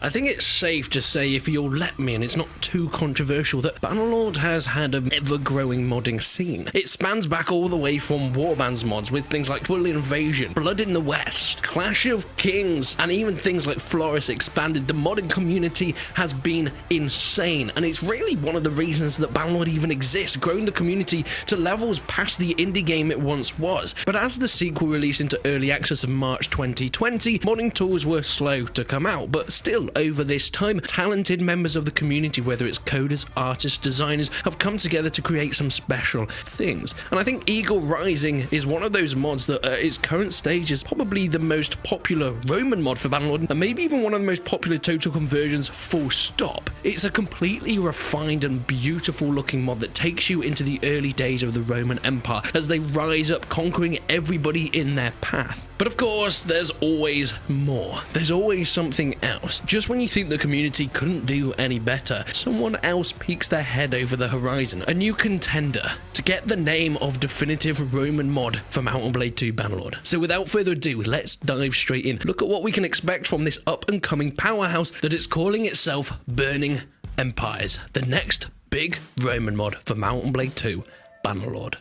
I think it's safe to say, if you'll let me, and it's not too controversial, that Bannerlord has had an ever-growing modding scene. It spans back all the way from Warbands mods with things like Full Invasion, Blood in the West, Clash of Kings, and even things like Floris Expanded. The modding community has been insane, and it's really one of the reasons that Bannerlord even exists, growing the community to levels past the indie game it once was. But as the sequel released into early access of March 2020, modding tools were slow to come out, but still, over this time, talented members of the community, whether it's coders, artists, designers, have come together to create some special things. And I think Eagle Rising is one of those mods that at its current stage is probably the most popular Roman mod for Bannerlord, and maybe even one of the most popular total conversions, full stop. It's a completely refined and beautiful looking mod that takes you into the early days of the Roman Empire as they rise up, conquering everybody in their path. But of course, there's always more. There's always something else. Just when you think the community couldn't do any better, someone else peeks their head over the horizon, a new contender to get the name of definitive Roman mod for Mount and Blade 2 Bannerlord. So without further ado, let's dive straight in. Look at what we can expect from this up and coming powerhouse that is calling itself Burning Empires, the next big Roman mod for Mount and Blade 2 Bannerlord.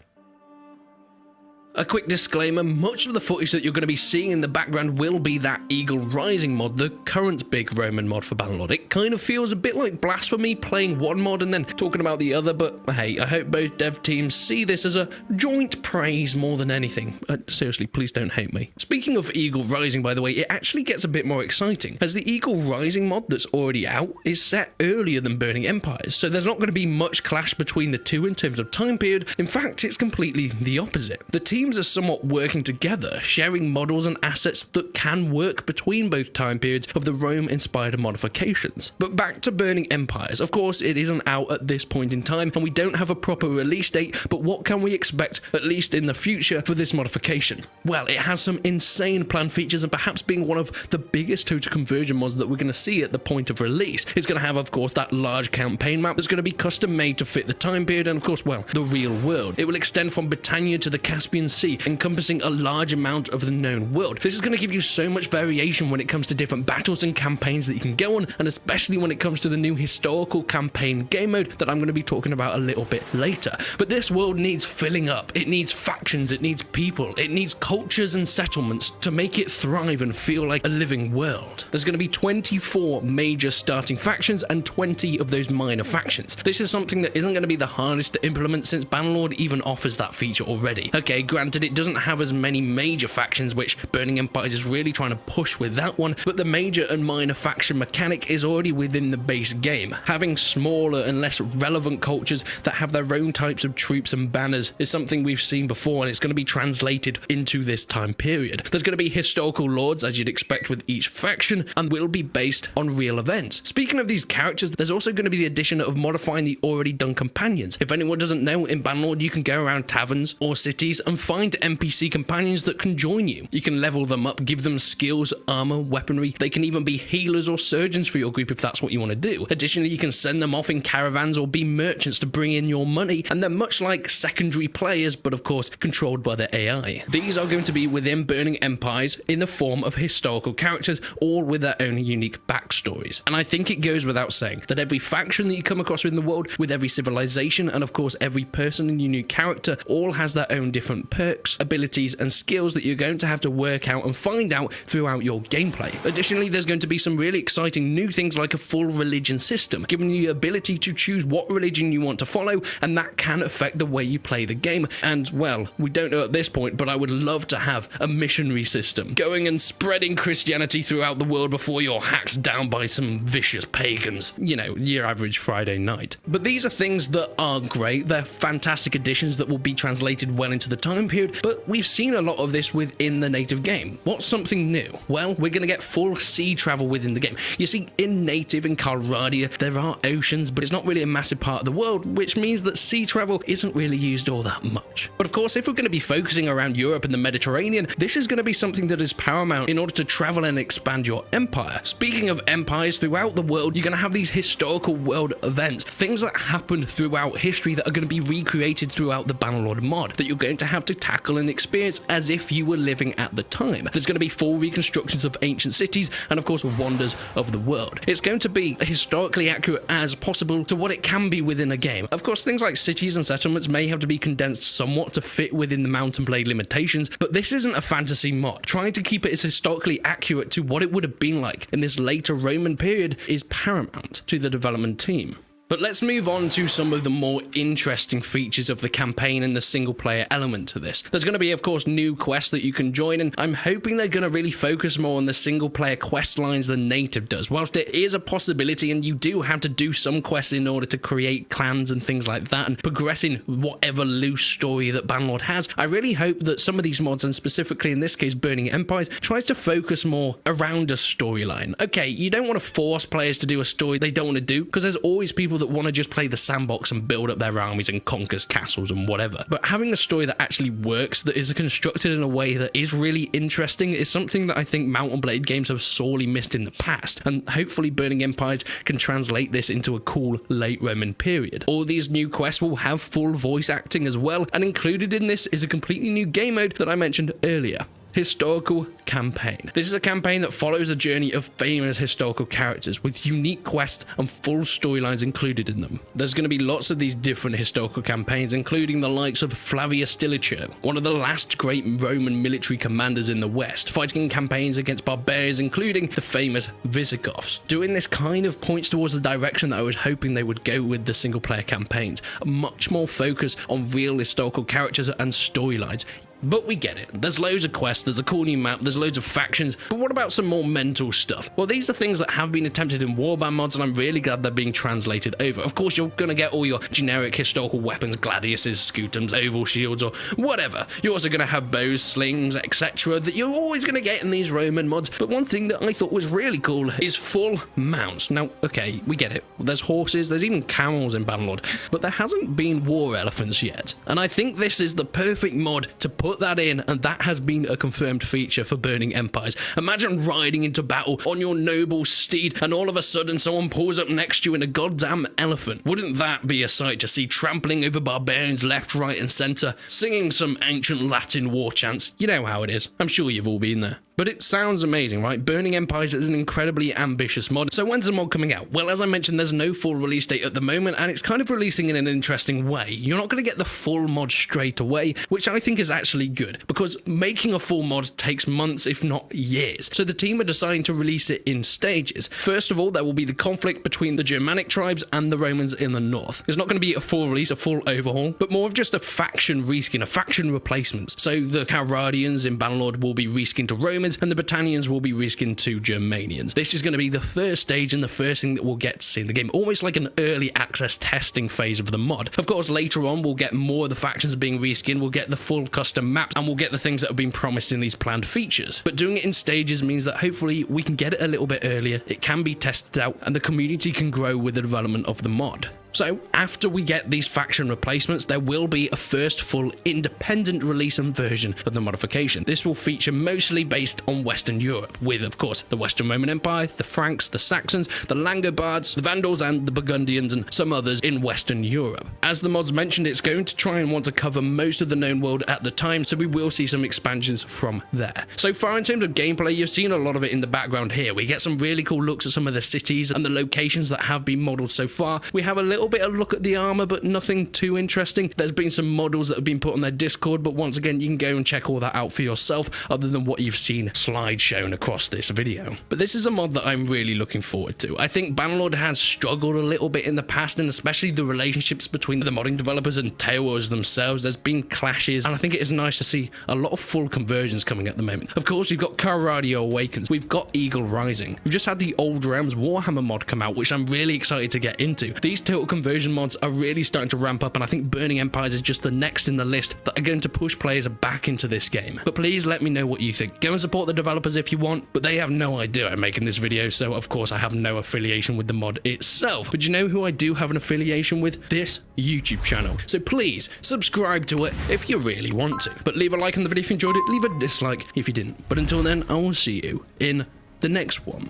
A quick disclaimer, much of the footage that you're going to be seeing in the background will be that Eagle Rising mod, the current big Roman mod for Bannerlord. It kind of feels a bit like blasphemy playing one mod and then talking about the other, but hey, I hope both dev teams see this as a joint praise more than anything. Seriously, please don't hate me. Speaking of Eagle Rising, by the way, it actually gets a bit more exciting, as the Eagle Rising mod that's already out is set earlier than Burning Empires, so there's not going to be much clash between the two in terms of time period. In fact, it's completely the opposite. The teams are somewhat working together, sharing models and assets that can work between both time periods of the Rome-inspired modifications. But back to Burning Empires. Of course, it isn't out at this point in time, and we don't have a proper release date, but what can we expect, at least in the future, for this modification? Well, it has some insane planned features, and perhaps being one of the biggest total conversion mods that we're going to see at the point of release. It's going to have, of course, that large campaign map that's going to be custom made to fit the time period, and of course, well, the real world. It will extend from Britannia to the Caspian Sea, encompassing a large amount of the known world. This is going to give you so much variation when it comes to different battles and campaigns that you can go on, and especially when it comes to the new historical campaign game mode that I'm going to be talking about a little bit later. But this world needs filling up. It needs factions, it needs people, it needs cultures and settlements to make it thrive and feel like a living world. There's going to be 24 major starting factions and 20 of those minor factions. This is something that isn't going to be the hardest to implement, since Bannerlord even offers that feature already. Okay, granted, it doesn't have as many major factions, which Burning Empires is really trying to push with that one, but the major and minor faction mechanic is already within the base game. Having smaller and less relevant cultures that have their own types of troops and banners is something we've seen before, and it's going to be translated into this time period. There's going to be historical lords, as you'd expect with each faction, and will be based on real events. Speaking of these characters, there's also going to be the addition of modifying the already done companions. If anyone doesn't know, in Bannerlord you can go around taverns or cities and find NPC companions that can join you. You can level them up, give them skills, armor, weaponry. They can even be healers or surgeons for your group if that's what you want to do. Additionally, you can send them off in caravans or be merchants to bring in your money, and they're much like secondary players, but of course controlled by the AI. These are going to be within Burning Empires in the form of historical characters, all with their own unique backstories. And I think it goes without saying that every faction that you come across in the world, with every civilization, and of course every person and unique character, all has their own different perks, abilities, and skills that you're going to have to work out and find out throughout your gameplay. Additionally, there's going to be some really exciting new things like a full religion system, giving you the ability to choose what religion you want to follow, and that can affect the way you play the game. And well, we don't know at this point, but I would love to have a missionary system, going and spreading Christianity throughout the world before you're hacked down by some vicious pagans. You know, your average Friday night. But these are things that are great. They're fantastic additions that will be translated well into the time period, but we've seen a lot of this within the native game. What's something new? Well, we're going to get full sea travel within the game. You see, in native in Calradia, there are oceans, but it's not really a massive part of the world, which means that sea travel isn't really used all that much. But of course, if we're going to be focusing around Europe and the Mediterranean, this is going to be something that is paramount in order to travel and expand your empire. Speaking of empires, throughout the world, you're going to have these historical world events, things that happen throughout history that are going to be recreated throughout the Bannerlord mod, that you're going to have to tackle and experience as if you were living at the time. There's going to be full reconstructions of ancient cities and of course wonders of the world. It's going to be historically accurate as possible to what it can be within a game. Of course, things like cities and settlements may have to be condensed somewhat to fit within the Mount and Blade limitations, but this isn't a fantasy mod. Trying to keep it as historically accurate to what it would have been like in this later Roman period is paramount to the development team. But let's move on to some of the more interesting features of the campaign and the single player element to this. There's going to be, of course, new quests that you can join, and I'm hoping they're going to really focus more on the single player quest lines than native does. Whilst it is a possibility and you do have to do some quests in order to create clans and things like that and progress in whatever loose story that Bannerlord has, I really hope that some of these mods, and specifically in this case Burning Empires, tries to focus more around a storyline. Okay, you don't want to force players to do a story they don't want to do, because there's always people that want to just play the sandbox and build up their armies and conquer castles and whatever. But having a story that actually works, that is constructed in a way that is really interesting, is something that I think Mount and Blade games have sorely missed in the past, and hopefully Burning Empires can translate this into a cool late Roman period. All these new quests will have full voice acting as well, and included in this is a completely new game mode that I mentioned earlier. Historical campaign. This is a campaign that follows the journey of famous historical characters with unique quests and full storylines included in them. There's going to be lots of these different historical campaigns, including the likes of Flavius Stilicho, one of the last great Roman military commanders in the West, fighting in campaigns against barbarians, including the famous Visigoths. Doing this kind of points towards the direction that I was hoping they would go with the single player campaigns, much more focus on real historical characters and storylines. But we get it. There's loads of quests, there's a cool new map, there's loads of factions, but what about some more mental stuff? Well, these are things that have been attempted in Warband mods, and I'm really glad they're being translated over. Of course, you're gonna get all your generic historical weapons, gladiuses, scutums, oval shields, or whatever. You're also gonna have bows, slings, etc. that you're always gonna get in these Roman mods, but one thing that I thought was really cool is full mounts. Now, okay, we get it. There's horses, there's even camels in Bannerlord, but there hasn't been war elephants yet, and I think this is the perfect mod to put that in, and that has been a confirmed feature for Burning Empires. Imagine riding into battle on your noble steed and all of a sudden someone pulls up next to you in a goddamn elephant. Wouldn't that be a sight to see, trampling over barbarians left, right and centre, singing some ancient Latin war chants? You know how it is. I'm sure you've all been there. But it sounds amazing, right? Burning Empires is an incredibly ambitious mod. So when's the mod coming out? Well, as I mentioned, there's no full release date at the moment, and it's kind of releasing in an interesting way. You're not going to get the full mod straight away, which I think is actually good, because making a full mod takes months, if not years. So the team are deciding to release it in stages. First of all, there will be the conflict between the Germanic tribes and the Romans in the north. It's not going to be a full release, a full overhaul, but more of just a faction reskin, a faction replacements. So the Calradians in Bannerlord will be reskinned to Romans, and the Britannians will be reskinned to Germanians. This is going to be the first stage and the first thing that we'll get to see in the game, almost like an early access testing phase of the mod. Of course, later on, we'll get more of the factions being reskinned, we'll get the full custom maps, and we'll get the things that have been promised in these planned features. But doing it in stages means that hopefully we can get it a little bit earlier, it can be tested out, and the community can grow with the development of the mod. So, after we get these faction replacements, there will be a first full independent release and version of the modification. This will feature mostly based on Western Europe, with, of course, the Western Roman Empire, the Franks, the Saxons, the Langobards, the Vandals, and the Burgundians, and some others in Western Europe. As the mods mentioned, it's going to try and want to cover most of the known world at the time, so we will see some expansions from there. So far, in terms of gameplay, you've seen a lot of it in the background here. We get some really cool looks at some of the cities and the locations that have been modelled so far. We have a little bit of look at the armor, but nothing too interesting. There's been some models that have been put on their Discord, but once again, you can go and check all that out for yourself, other than what you've seen slide shown across this video. But this is a mod that I'm really looking forward to. I think Bannerlord has struggled a little bit in the past, and especially the relationships between the modding developers and Tailwars themselves. There's been clashes, and I think it is nice to see a lot of full conversions coming at the moment. Of course, we've got Calradio Awakens, we've got Eagle Rising, we've just had the Old Realms Warhammer mod come out, which I'm really excited to get into. These total conversion mods are really starting to ramp up, and I think Burning Empires is just the next in the list that are going to push players back into this game. But please let me know what you think. Go and support the developers if you want, but they have no idea I'm making this video, so of course I have no affiliation with the mod itself. But you know who I do have an affiliation with? This YouTube channel. So please subscribe to it if you really want to. But leave a like on the video if you enjoyed it, leave a dislike if you didn't. But until then, I will see you in the next one.